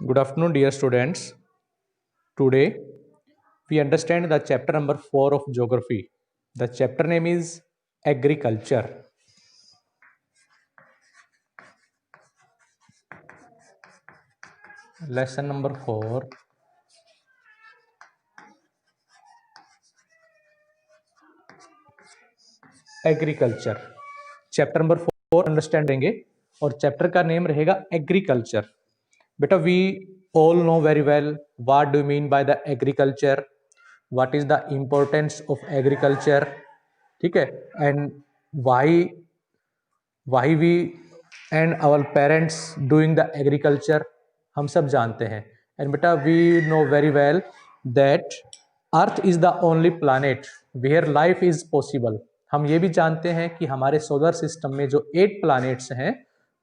Good afternoon, dear students. Today we understand the chapter number 4 of geography. The chapter name is agriculture. Lesson number 4. Agriculture. Chapter number 4 understand देंगे और chapter का name रहेगा agriculture. बेटा we all know very well what do you mean by the agriculture, what is the importance of agriculture, ठीक है, and why we and our parents doing the agriculture हम सब जानते हैं. and बेटा we know very well that earth is the only planet where life is possible. हम ये भी जानते हैं कि हमारे सोलर सिस्टम में जो 8 प्लैनेट्स हैं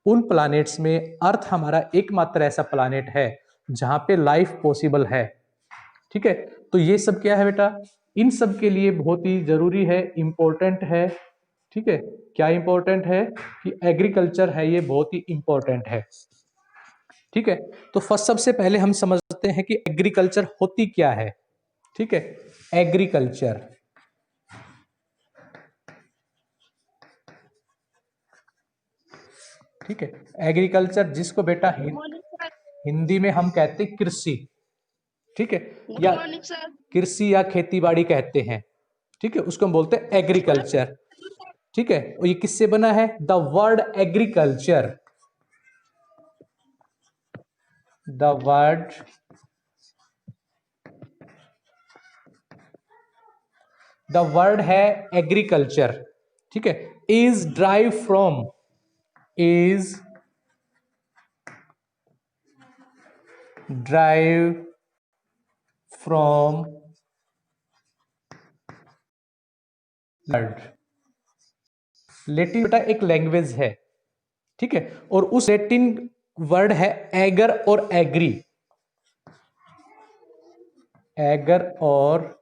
उन प्लैनेट्स में अर्थ हमारा एकमात्र ऐसा प्लैनेट है जहां पे लाइफ पॉसिबल है. ठीक है, तो ये सब क्या है बेटा, इन सब के लिए बहुत ही जरूरी है, इंपॉर्टेंट है. ठीक है, क्या इंपॉर्टेंट है कि एग्रीकल्चर है, ये बहुत ही इंपॉर्टेंट है. ठीक है, तो फर्स्ट सबसे पहले हम समझते हैं कि एग्रीकल्चर होती क्या है. ठीक है, एग्रीकल्चर ठीक है, एग्रीकल्चर जिसको बेटा हिंदी में हम कहते हैं कृषि. ठीक है, या कृषि या खेती बाड़ी कहते हैं. ठीक है, उसको हम बोलते हैं एग्रीकल्चर. ठीक है, और ये किससे बना है, the word agriculture, the word है एग्रीकल्चर. ठीक है, इज ड्राइव फ्रॉम लैटिन बेटा एक लैंग्वेज है. ठीक है, और उस लैटिन वर्ड है एगर और एग्री. एगर और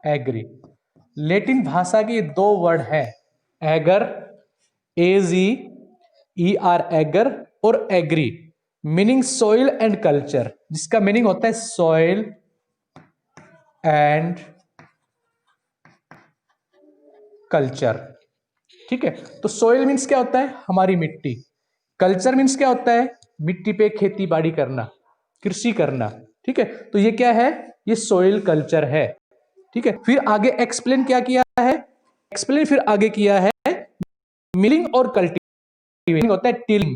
एग्री लैटिन भाषा के दो वर्ड है, एगर AGER एगर और एग्री मीनिंग सॉइल एंड कल्चर, जिसका मीनिंग होता है सॉइल एंड कल्चर. ठीक है, तो सॉइल मीन्स क्या होता है, हमारी मिट्टी. कल्चर मीन्स क्या होता है, मिट्टी पे खेती बाड़ी करना, कृषि करना. ठीक है, तो ये क्या है, ये सॉइल कल्चर है. ठीक है, फिर आगे एक्सप्लेन क्या किया है, एक्सप्लेन फिर आगे किया है मिलिंग और कल्टीवेशन होता है टिलिंग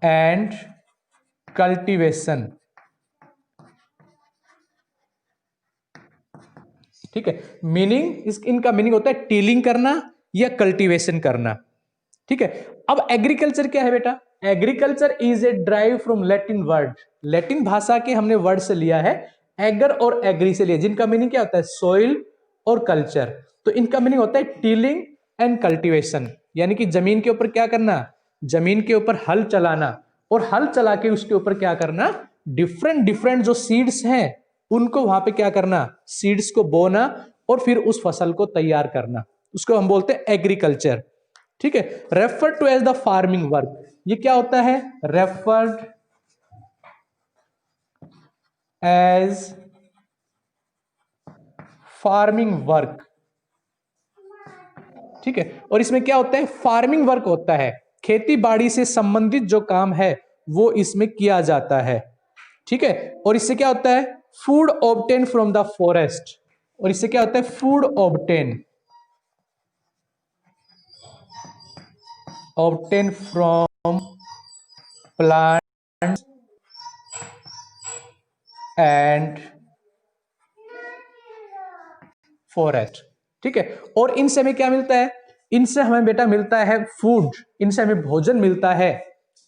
एंड कल्टीवेशन. ठीक है, मीनिंग इनका मीनिंग होता है टिलिंग करना या कल्टीवेशन करना. ठीक है, अब एग्रीकल्चर क्या है बेटा, agriculture is a drive from Latin word, Latin भाषा के हमने वर्ड से लिया है, एगर और एग्री से लिया, जिनका मीनिंग क्या होता है सॉइल और कल्चर. तो इनका मीनिंग होता है टिलिंग एंड कल्टीवेशन, यानी कि जमीन के ऊपर क्या करना, जमीन के ऊपर हल चलाना, और हल चला के उसके ऊपर क्या करना, डिफरेंट जो सीड्स हैं उनको वहां पे क्या करना, सीड्स को बोना और फिर उस फसल को तैयार करना, उसको हम बोलते हैं एग्रीकल्चर. ठीक है, refer to as the farming work, ये क्या होता है, रेफर्ड एज फार्मिंग वर्क. ठीक है, और इसमें क्या होता है, फार्मिंग वर्क होता है, खेती बाड़ी से संबंधित जो काम है वो इसमें किया जाता है. ठीक है, और इससे क्या होता है, food obtain from the forest, और इससे क्या होता है, food obtain from plants and forest. ठीक है, और इनसे हमें क्या मिलता है, इनसे हमें बेटा मिलता है फूड, इनसे हमें भोजन मिलता है.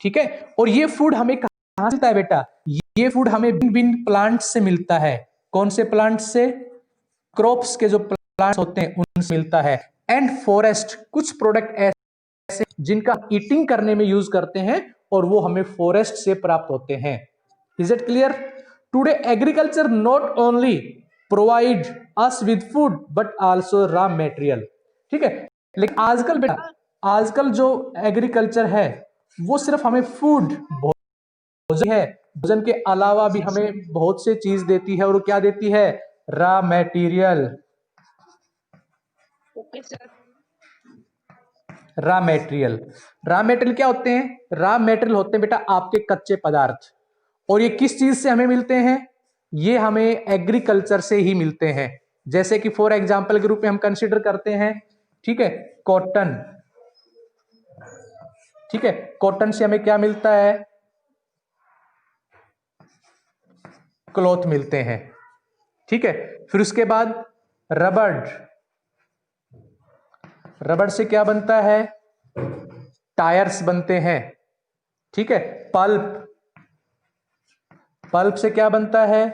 ठीक है, और ये फूड हमें कहां से मिलता है बेटा, ये फूड हमें भिन्न प्लांट से मिलता है. कौन से प्लांट से, क्रॉप्स के जो प्लांट्स होते हैं उनसे मिलता है. एंड फॉरेस्ट, कुछ प्रोडक्ट ऐसे जिनका ईटिंग करने में यूज करते हैं और वो हमें फॉरेस्ट से प्राप्त होते हैं. Is it clear? Today agriculture not only provide us with food but also raw material. ठीक है, लेकिन आजकल बेटा आजकल जो एग्रीकल्चर है वो सिर्फ हमें फूड भोजन है, भोजन के अलावा भी हमें बहुत से चीज देती है, और वो क्या देती है? Raw material. Okay sir. Raw material, raw material क्या होते हैं? रॉ मटेरियल होते हैं बेटा आपके कच्चे पदार्थ, और ये किस चीज से हमें मिलते हैं? ये हमें एग्रीकल्चर से ही मिलते हैं। जैसे कि फॉर एग्जांपल के रूप में हम कंसीडर करते हैं, ठीक है, कॉटन। ठीक है, कॉटन से हमें क्या मिलता है? क्लॉथ मिलते हैं। ठीक है, फिर उसके बाद रबड़, रबड़ से क्या बनता है? टायर्स बनते हैं। ठीक है, पल्प, पल्प से क्या बनता है?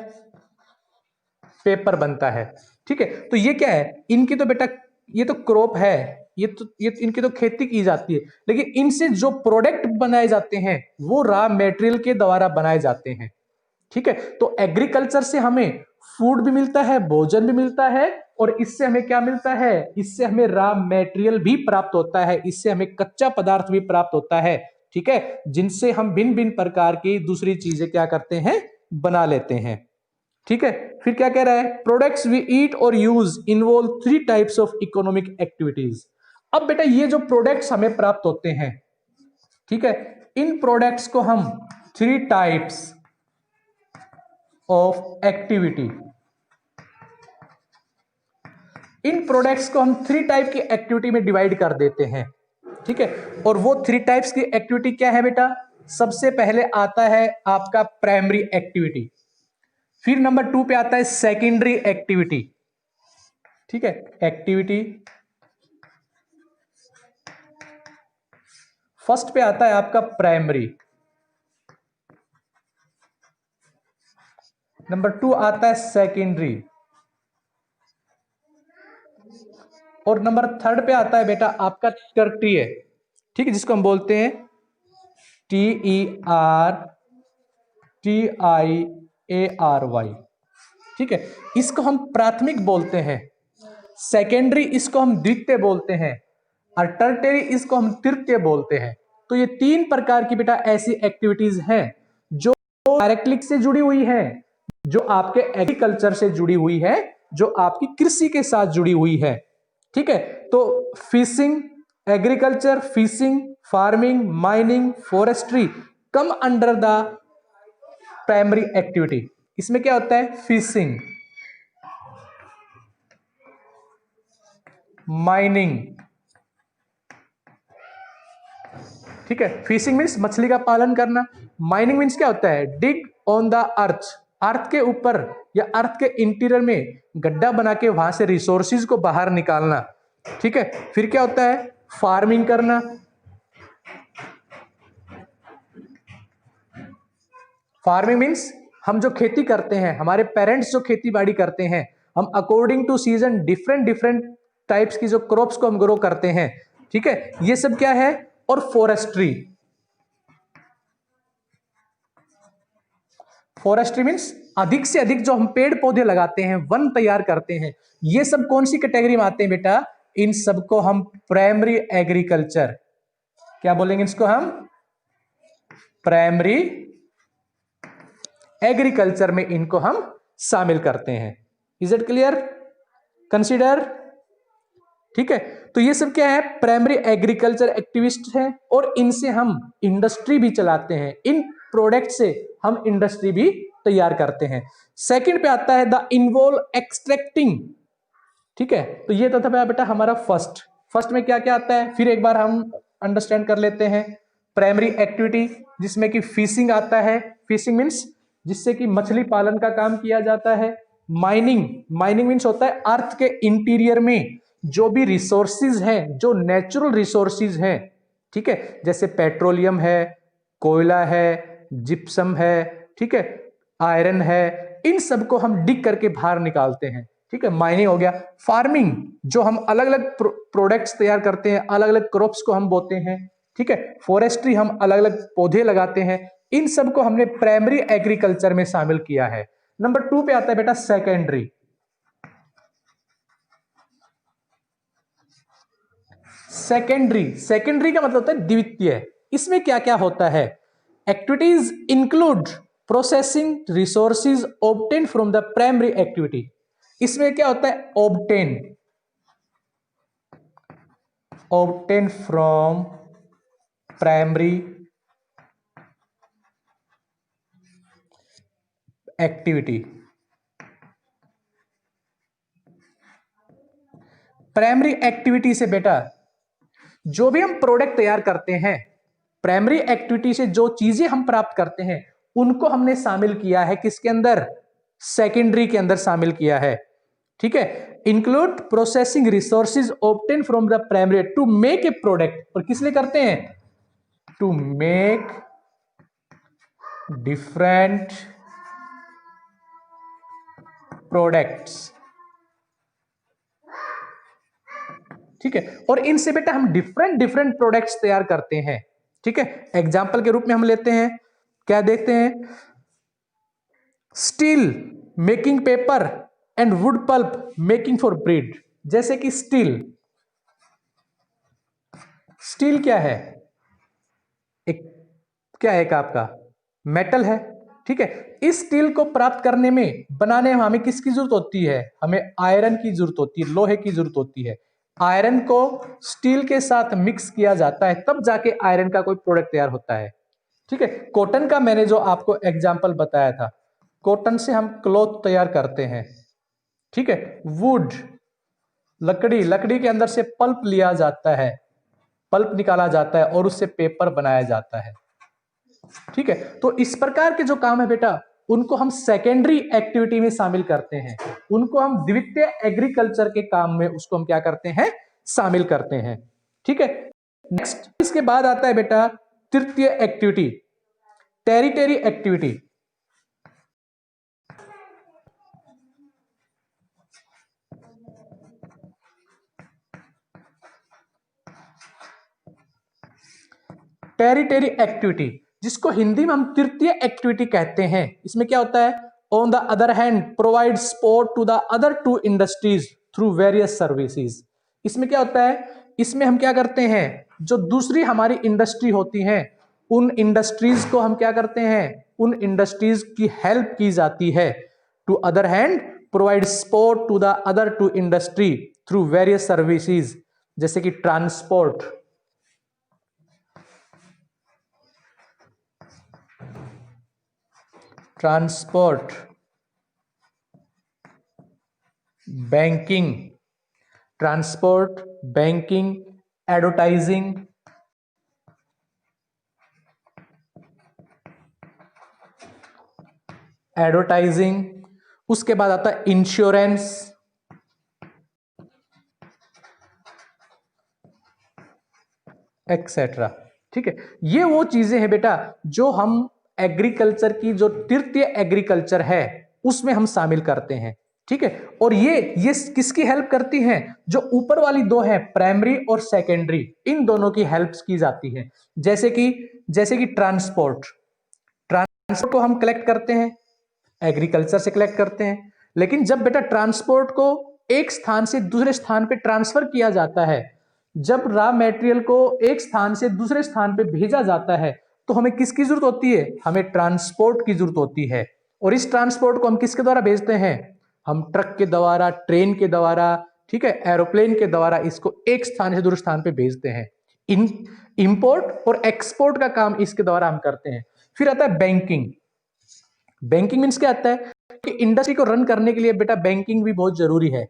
पेपर बनता है। ठीक है, तो ये क्या है? इनकी तो बेटा ये तो क्रॉप है, ये इनकी तो खेती की जाती है, लेकिन इनसे जो प्रोडक्ट बनाए जाते हैं वो रॉ मटेरियल के द्वारा बनाए जाते हैं। ठीक है, तो एग्रीकल्चर से हमें फूड भी मिलता है, भोजन भी मिलता है, और इससे हमें क्या मिलता है? इससे हमें रॉ मटेरियल भी प्राप्त होता है, इससे हमें कच्चा पदार्थ भी प्राप्त होता है। ठीक है, जिनसे हम भिन्न भिन्न प्रकार की दूसरी चीजें क्या करते हैं? बना लेते हैं। ठीक है, फिर क्या कह रहा है? प्रोडक्ट्स वी ईट और use involve 3 types of economic activities. अब बेटा ये जो प्रोडक्ट्स हमें प्राप्त होते हैं, ठीक है, इन प्रोडक्ट्स को हम 3 types of activity, in products को हम 3 टाइप की एक्टिविटी में डिवाइड कर देते हैं। ठीक है, और वो 3 टाइप्स की एक्टिविटी क्या है बेटा? सबसे पहले आता है आपका प्राइमरी एक्टिविटी, फिर नंबर 2 पे आता है सेकेंडरी एक्टिविटी। ठीक है, एक्टिविटी फर्स्ट पे आता है आपका प्राइमरी, नंबर 2 आता है सेकेंडरी, और नंबर 3 पे आता है बेटा आपका टर्टियरी। ठीक है, जिसको हम बोलते हैं TERTIARY। ठीक है, इसको हम प्राथमिक बोलते हैं, सेकेंडरी इसको हम द्वितीय बोलते हैं, और टर्टियरी इसको हम तृतीय बोलते हैं। तो ये 3 प्रकार की बेटा ऐसी एक्टिविटीज हैं जो डायरेक्टली से जुड़ी हुई है, जो आपके एग्रीकल्चर से जुड़ी हुई है, जो आपकी कृषि के साथ जुड़ी हुई है। ठीक है, तो fishing, agriculture, fishing, farming, mining, forestry come under the primary activity. इसमें क्या होता है? Fishing, mining. ठीक है, फिशिंग मीन्स मछली का पालन करना, माइनिंग मीन्स क्या होता है? डिग ऑन द अर्थ, अर्थ के ऊपर या अर्थ के इंटीरियर में गड्ढा बना के वहां से रिसोर्सेज को बाहर निकालना। ठीक है, फिर क्या होता है? फार्मिंग करना, फार्मिंग मीन्स हम जो खेती करते हैं, हमारे पेरेंट्स जो खेती बाड़ी करते हैं, हम according to season different different types की जो क्रॉप्स को हम ग्रो करते हैं। ठीक है, ये सब क्या है? और फॉरेस्ट्री, फॉरेस्ट्री मीन्स अधिक से अधिक जो हम पेड़ पौधे लगाते हैं, वन तैयार करते हैं, ये सब कौन सी कैटेगरी में आते हैं बेटा? इन सबको हम प्राइमरी एग्रीकल्चर, क्या बोलेंगे इसको हम? प्राइमरी एग्रीकल्चर में इनको हम शामिल करते हैं। Is it clear? कंसीडर। ठीक है, तो ये सब क्या है? प्राइमरी एग्रीकल्चर एक्टिविस्ट हैं, और इनसे हम इंडस्ट्री भी चलाते हैं, इन प्रोडक्ट से हम इंडस्ट्री भी तैयार करते हैं। सेकंड पे आता है द इन्वॉल्व एक्सट्रैक्टिंग। ठीक है, तो ये तो था बेटा हमारा फर्स्ट। फर्स्ट में क्या क्या आता है फिर एक बार हम अंडरस्टैंड कर लेते हैं। प्राइमरी एक्टिविटी जिसमें कि फिशिंग आता है, फिशिंग मीन्स जिससे कि मछली पालन का काम किया जाता है। माइनिंग, माइनिंग मीन्स होता है अर्थ के इंटीरियर में जो भी रिसोर्सेज हैं, जो नेचुरल रिसोर्सेज हैं, ठीक है, जैसे पेट्रोलियम है, कोयला है, जिप्सम है, ठीक है, आयरन है, इन सबको हम डिग करके बाहर निकालते हैं। ठीक है, माइनिंग हो गया। फार्मिंग, जो हम अलग अलग प्रोडक्ट्स तैयार करते हैं, अलग अलग क्रॉप्स को हम बोते हैं। ठीक है, फॉरेस्ट्री, हम अलग अलग पौधे लगाते हैं। इन सबको हमने प्राइमरी एग्रीकल्चर में शामिल किया है। नंबर 2 पे आता है बेटा सेकेंडरी। सेकेंडरी का मतलब होता है द्वितीय। इसमें क्या क्या होता है? Activities include processing resources obtain from the primary activity. इसमें क्या होता है? Obtain from primary activity. Primary activity से बेटा जो भी हम प्रोडक्ट तैयार करते हैं, प्राइमरी एक्टिविटी से जो चीजें हम प्राप्त करते हैं, उनको हमने शामिल किया है किसके अंदर? सेकेंडरी के अंदर शामिल किया है। ठीक है। Include processing resources obtain from the primary to make a product. और किस लिए करते हैं? To make different products. ठीक है। और इनसे बेटा हम डिफरेंट प्रोडक्ट्स तैयार करते हैं। ठीक है। एग्जाम्पल के रूप में हम लेते हैं, क्या देखते हैं? Steel making paper and wood pulp making for bread. जैसे कि स्टील क्या है? एक क्या है? एक आपका मेटल है। ठीक है। इस स्टील को प्राप्त करने में, बनाने में हमें किसकी जरूरत होती है? हमें आयरन की जरूरत होती है, लोहे की जरूरत होती है। आयरन को स्टील के साथ मिक्स किया जाता है, तब जाके आयरन का कोई प्रोडक्ट तैयार होता है। ठीक है। कॉटन का मैंने जो आपको एग्जाम्पल बताया था, कॉटन से हम क्लॉथ तैयार करते हैं। ठीक है। वुड लकड़ी के अंदर से पल्प लिया जाता है, पल्प निकाला जाता है और उससे पेपर बनाया जाता है। ठीक है। तो इस प्रकार के जो काम है बेटा, उनको हम सेकेंडरी एक्टिविटी में शामिल करते हैं, उनको हम द्वितीय एग्रीकल्चर के काम में उसको हम क्या करते हैं? शामिल करते हैं। ठीक है। नेक्स्ट इसके बाद आता है बेटा तृतीय activity, territory activity. Territory activity जिसको हिंदी में हम तृतीय एक्टिविटी कहते हैं। इसमें क्या होता है? On the other hand provide support to the other two industries through various services. इसमें क्या होता है? इसमें हम क्या करते हैं? जो दूसरी हमारी इंडस्ट्री होती हैं, उन इंडस्ट्रीज को हम क्या करते हैं? उन इंडस्ट्रीज की हेल्प की जाती है। To other hand provide support to the other two industry through various services. जैसे कि ट्रांसपोर्ट, बैंकिंग, एडवर्टाइजिंग। उसके बाद आता है इंश्योरेंस, एक्सेट्रा। ठीक है। ये वो चीजें हैं बेटा जो हम एग्रीकल्चर की, जो तृतीय एग्रीकल्चर है, उसमें हम शामिल करते हैं। ठीक है। और ये किसकी हेल्प करती हैं? जो ऊपर वाली दो है, प्राइमरी और सेकेंडरी, इन दोनों की हेल्प की जाती है। जैसे कि ट्रांसपोर्ट को हम कलेक्ट करते हैं, एग्रीकल्चर से कलेक्ट करते हैं। लेकिन जब बेटा ट्रांसपोर्ट को एक स्थान से दूसरे स्थान पे ट्रांसफर किया जाता है, जब रॉ मटेरियल को एक स्थान से दूसरे स्थान पे भेजा जाता है, तो हमें किसकी जरूरत होती है? हमें ट्रांसपोर्ट की जरूरत होती है। और इस ट्रांसपोर्ट को हम किसके द्वारा भेजते हैं? हम ट्रक के द्वारा, ट्रेन के द्वारा, ठीक है, एरोप्लेन के द्वारा इसको एक स्थान से दूसरे स्थान पे भेजते हैं। इंपोर्ट और एक्सपोर्ट का काम इसके द्वारा हम करते हैं। फिर आता है बैंकिंग। बैंकिंग मीन्स क्या आता है कि इंडस्ट्री को रन करने के लिए बेटा बैंकिंग भी बहुत जरूरी है।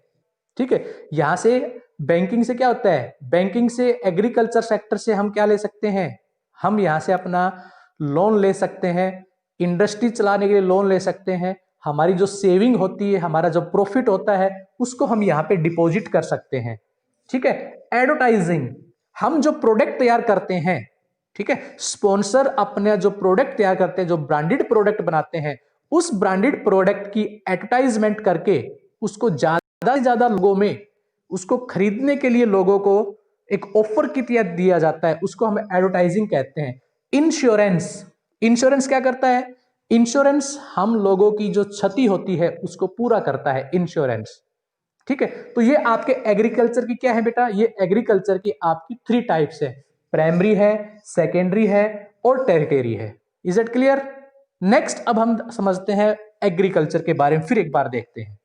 ठीक है। यहां से बैंकिंग से क्या होता है? बैंकिंग से एग्रीकल्चर सेक्टर से हम क्या ले सकते हैं? हम यहां से अपना लोन ले सकते हैं, इंडस्ट्री चलाने के लिए लोन ले सकते हैं। हमारी जो सेविंग होती है, हमारा जो प्रॉफिट होता है, उसको हम यहाँ पे डिपॉजिट कर सकते हैं। ठीक है। एडवर्टाइजिंग, हम जो प्रोडक्ट तैयार करते हैं, ठीक है, स्पॉन्सर अपने जो प्रोडक्ट तैयार करते हैं, जो ब्रांडेड प्रोडक्ट बनाते हैं, उस ब्रांडेड प्रोडक्ट की एडवर्टाइजमेंट करके उसको ज्यादा से ज्यादा लोगों में उसको खरीदने के लिए लोगों को एक ऑफर की तरह दिया जाता है, उसको हम एडवर्टाइजिंग कहते हैं। इंश्योरेंस क्या करता है? इंश्योरेंस हम लोगों की जो क्षति होती है उसको पूरा करता है, इंश्योरेंस। ठीक है, तो ये आपके एग्रीकल्चर की क्या है बेटा, ये एग्रीकल्चर की आपकी 3 टाइप्स है, प्राइमरी है, सेकेंडरी है और टेरिटरी है। Is it clear? नेक्स्ट अब हम समझते हैं एग्रीकल्चर के बारे में, फिर एक बार देखते हैं।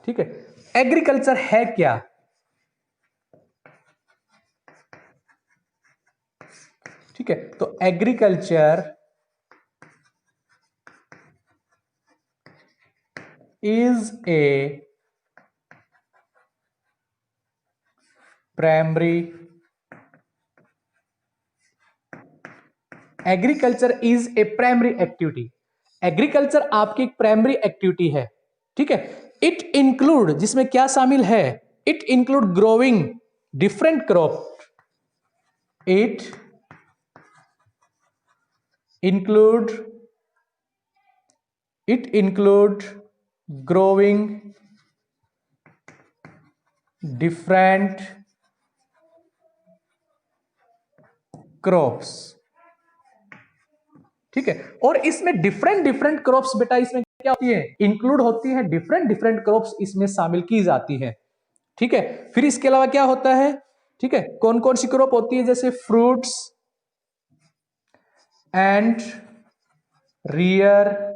ठीक है, एग्रीकल्चर है क्या? ठीक है, तो agriculture is a primary, agriculture is a primary activity. Agriculture आपकी एक प्राइमरी एक्टिविटी है। ठीक है, इट इंक्लूड, जिसमें क्या शामिल है, it include growing different crop, it include growing different crops। ठीक है, और इसमें डिफरेंट क्रॉप्स बेटा इसमें क्या होती है, इंक्लूड होती है, डिफरेंट क्रॉप्स इसमें शामिल की जाती है। ठीक है, फिर इसके अलावा क्या होता है, ठीक है, कौन कौन सी क्रॉप होती है, जैसे fruits and rear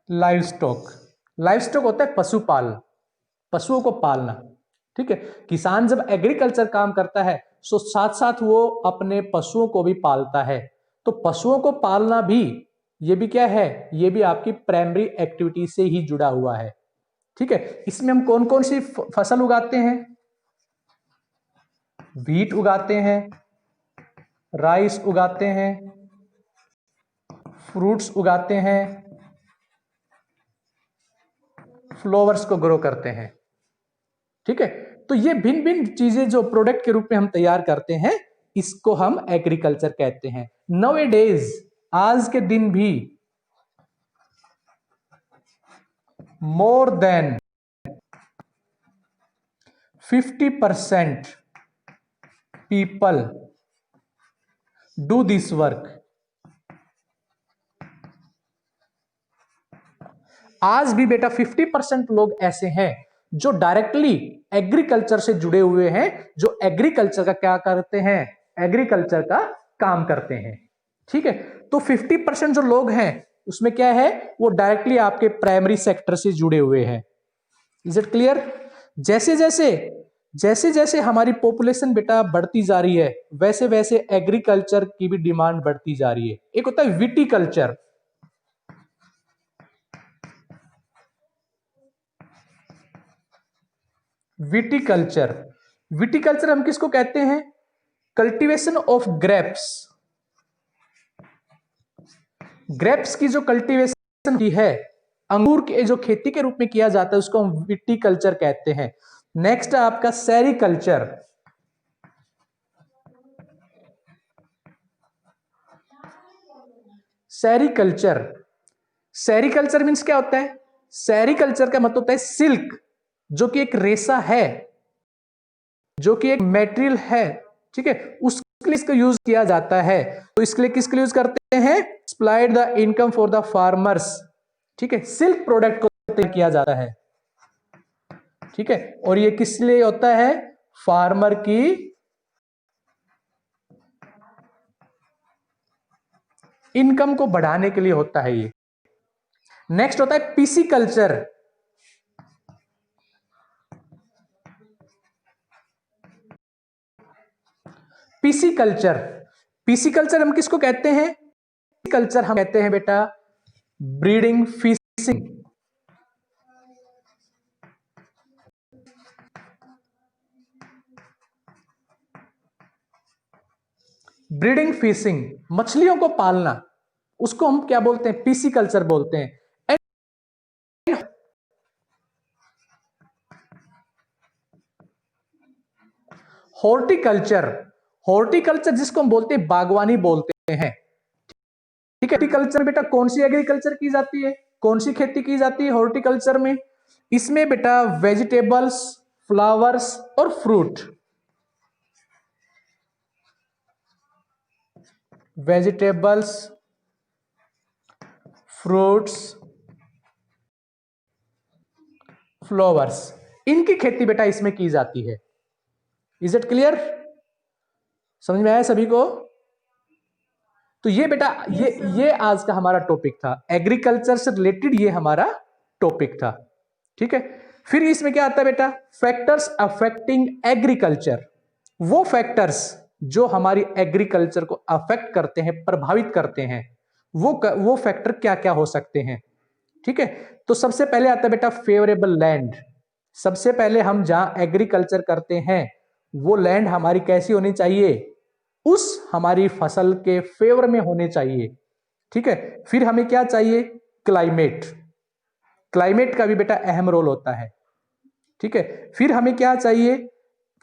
livestock. Livestock होता है पशुपाल, पशुओं को पालना। ठीक है, किसान जब एग्रीकल्चर काम करता है तो साथ साथ वो अपने पशुओं को भी पालता है। तो पशुओं को पालना भी, ये भी क्या है, ये भी आपकी प्राइमरी एक्टिविटी से ही जुड़ा हुआ है। ठीक है, इसमें हम कौन कौन सी फसल उगाते हैं, व्हीट उगाते हैं, राइस उगाते हैं, फ्रूट्स उगाते हैं, फ्लावर्स को ग्रो करते हैं। ठीक है, तो ये भिन्न भिन्न चीजें जो प्रोडक्ट के रूप में हम तैयार करते हैं, इसको हम एग्रीकल्चर कहते हैं। नाउ ए डेज, आज के दिन भी, more than 50% people do this work. आज भी बेटा 50% लोग ऐसे हैं जो डायरेक्टली एग्रीकल्चर से जुड़े हुए हैं, जो एग्रीकल्चर का क्या करते हैं, एग्रीकल्चर का काम करते हैं। ठीक है, तो 50% जो लोग हैं उसमें क्या है, वो डायरेक्टली आपके प्राइमरी सेक्टर से जुड़े हुए हैं। Is it clear? जैसे जैसे हमारी पॉपुलेशन बेटा बढ़ती जा रही है, वैसे वैसे एग्रीकल्चर की भी डिमांड बढ़ती जा रही है। एक होता है विटिकल्चर, विटिकल्चर, विटिकल्चर हम किसको कहते हैं, कल्टीवेशन ऑफ ग्रेप्स। ग्रेप्स की जो कल्टीवेशन की है, अंगूर की जो खेती के रूप में किया जाता है, उसको हम विटिकल्चर कहते हैं। नेक्स्ट है आपका सेरिकल्चर। सेरिकल्चर, सेरिकल्चर मीन्स क्या होता है, सेरिकल्चर का मतलब होता है सिल्क, जो कि एक रेशा है, जो कि एक मटेरियल है। ठीक है, उसके लिए इसका यूज किया जाता है। तो इसके लिए किसके लिए यूज करते हैं, supplied the income for the farmers. ठीक है, सिल्क प्रोडक्ट को तैयार किया जाता है। ठीक है, और ये किस लिए होता है, फार्मर की इनकम को बढ़ाने के लिए होता है ये। नेक्स्ट होता है पीसीकल्चर। पीसीकल्चर, पीसीकल्चर हम किसको कहते हैं, कल्चर हम कहते हैं बेटा ब्रीडिंग फिशिंग। ब्रीडिंग फिशिंग, मछलियों को पालना, उसको हम क्या बोलते हैं, पीसीकल्चर बोलते हैं। हॉर्टिकल्चर, हॉर्टिकल्चर जिसको हम बोलते हैं बागवानी बोलते हैं। ठीक है, हॉर्टिकल्चर बेटा कौन सी एग्रीकल्चर की जाती है, कौन सी खेती की जाती है हॉर्टिकल्चर में, इसमें बेटा वेजिटेबल्स, फ्लावर्स और फ्रूट, वेजिटेबल्स, फ्रूट्स, फ्लावर्स, इनकी खेती बेटा इसमें की जाती है। Is it clear? समझ में आया सभी को? तो ये बेटा ये आज का हमारा टॉपिक था, एग्रीकल्चर से रिलेटेड ये हमारा टॉपिक था। ठीक है, फिर इसमें क्या आता है बेटा, फैक्टर्स अफेक्टिंग एग्रीकल्चर। वो फैक्टर्स जो हमारी एग्रीकल्चर को अफेक्ट करते हैं, प्रभावित करते हैं, वो फैक्टर क्या क्या हो सकते हैं। ठीक है, तो सबसे पहले आता है बेटा फेवरेबल लैंड। सबसे पहले हम जहां एग्रीकल्चर करते हैं वो लैंड हमारी कैसी होनी चाहिए, उस हमारी फसल के फेवर में होने चाहिए। ठीक है, फिर हमें क्या चाहिए, क्लाइमेट। क्लाइमेट का भी बेटा अहम रोल होता है। ठीक है, फिर हमें क्या चाहिए,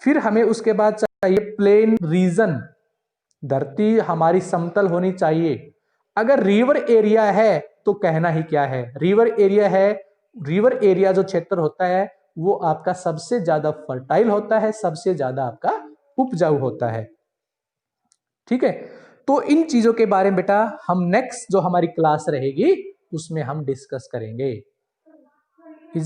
फिर हमें उसके बाद चाहिए प्लेन रीजन, धरती हमारी समतल होनी चाहिए। अगर रिवर एरिया है तो कहना ही क्या है, रिवर एरिया है, रिवर एरिया जो क्षेत्र होता है वो आपका सबसे ज्यादा फर्टाइल होता है, सबसे ज्यादा आपका उपजाऊ होता है। ठीक है, तो इन चीजों के बारे में बेटा हम नेक्स्ट जो हमारी क्लास रहेगी उसमें हम डिस्कस करेंगे।